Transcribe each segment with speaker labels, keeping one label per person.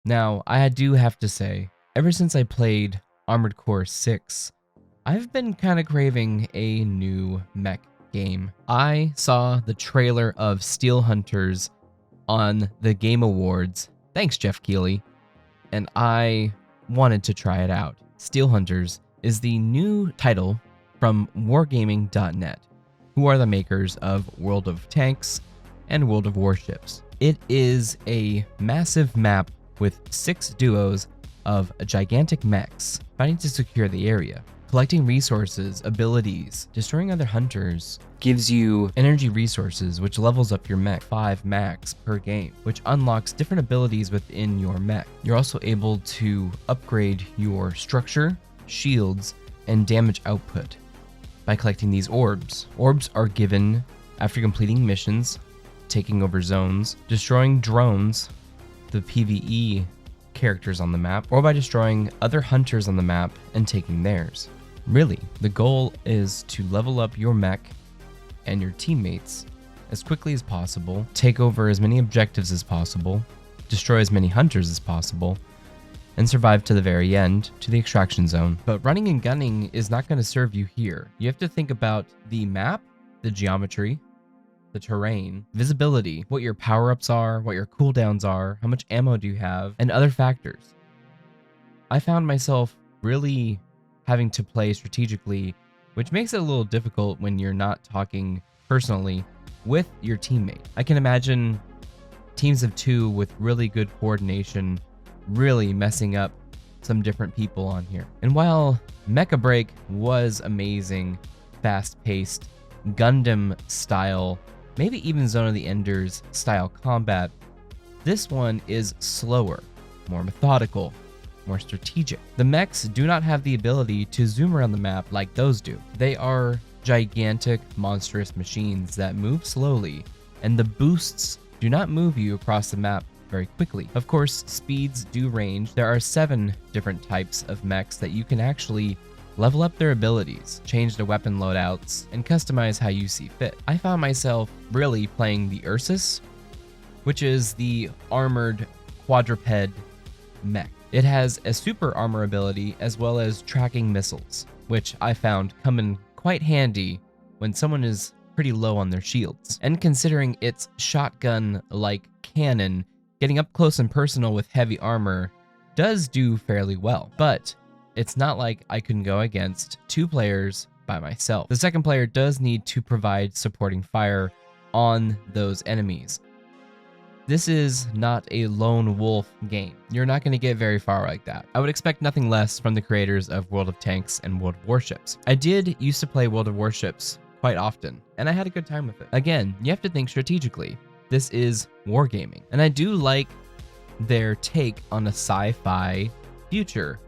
Speaker 1: Now, I do have to say, ever since I played Armored Core 6, I've been kind of craving a new mech game. I saw the trailer of Steel Hunters on the Game Awards. Thanks, Jeff Keighley. And I wanted to try it out. Steel Hunters is the new title from Wargaming.net, who are the makers of World of Tanks and World of Warships. It is a massive map with 6 duos of gigantic mechs fighting to secure the area. Collecting resources, abilities, destroying other hunters gives you energy resources, which levels up your mech 5 max per game, which unlocks different abilities within your mech. You're also able to upgrade your structure, shields, and damage output by collecting these orbs. Orbs are given after completing missions, taking over zones, destroying drones, the PvE characters on the map, or by destroying other hunters on the map and taking theirs. Really, the goal is to level up your mech and your teammates as quickly as possible, take over as many objectives as possible, destroy as many hunters as possible, and survive to the very end, to the extraction zone. But running and gunning is not going to serve you here. You have to think about the map, the geometry, the terrain, visibility, what your power-ups are, what your cooldowns are, how much ammo do you have, and other factors. I found myself really having to play strategically, which makes it a little difficult when you're not talking personally with your teammate. I can imagine teams of 2 with really good coordination really messing up some different people on here. And while Mecha Break was amazing, fast-paced, Gundam style, maybe even Zone of the Enders style combat, this one is slower, more methodical, more strategic. The mechs do not have the ability to zoom around the map like those do. They are gigantic, monstrous machines that move slowly, and the boosts do not move you across the map very quickly. Of course, speeds do range. There are 7 different types of mechs that you can actually level up their abilities, change the weapon loadouts, and customize how you see fit. I found myself really playing the Ursus, which is the armored quadruped mech. It has a super armor ability as well as tracking missiles, which I found come in quite handy when someone is pretty low on their shields. And considering its shotgun-like cannon, getting up close and personal with heavy armor does do fairly well, but it's not like I can go against 2 players by myself. The second player does need to provide supporting fire on those enemies. This is not a lone wolf game. You're not going to get very far like that. I would expect nothing less from the creators of World of Tanks and World of Warships. I did used to play World of Warships quite often, and I had a good time with it. Again, you have to think strategically. This is wargaming, and I do like their take on a sci-fi future,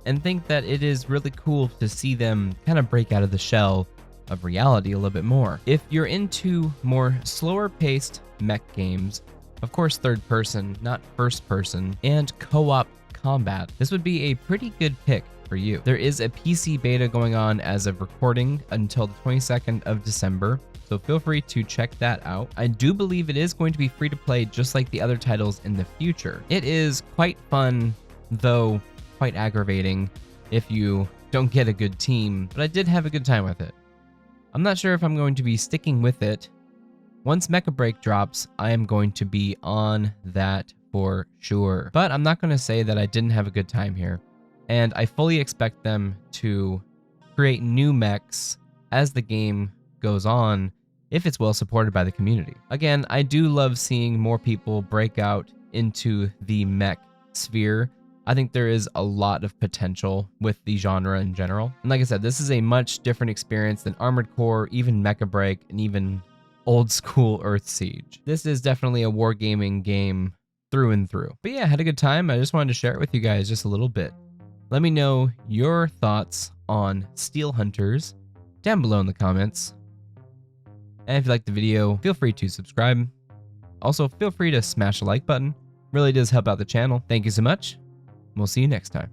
Speaker 1: and think that it is really cool to see them kind of break out of the shell of reality a little bit more. If you're into more slower paced mech games, of course third person, not first person, and co-op combat, this would be a pretty good pick for you. There is a PC beta going on as of recording until the 22nd of December, so feel free to check that out. I do believe it is going to be free to play just like the other titles in the future. It is quite fun, though quite aggravating if you don't get a good team, but I did have a good time with it. I'm not sure if I'm going to be sticking with it. Once Mecha Break drops, I am going to be on that for sure. But I'm not going to say that I didn't have a good time here. And I fully expect them to create new mechs as the game goes on if it's well supported by the community. Again, I do love seeing more people break out into the mech sphere. I think there is a lot of potential with the genre in general. And like I said, this is a much different experience than Armored Core, even Mecha Break, and even old school Earthsiege. This is definitely a wargaming game through and through. But yeah, I had a good time. I just wanted to share it with you guys just a little bit. Let me know your thoughts on Steel Hunters down below in the comments. And if you liked the video, feel free to subscribe. Also, feel free to smash the like button. Really does help out the channel. Thank you so much. We'll see you next time.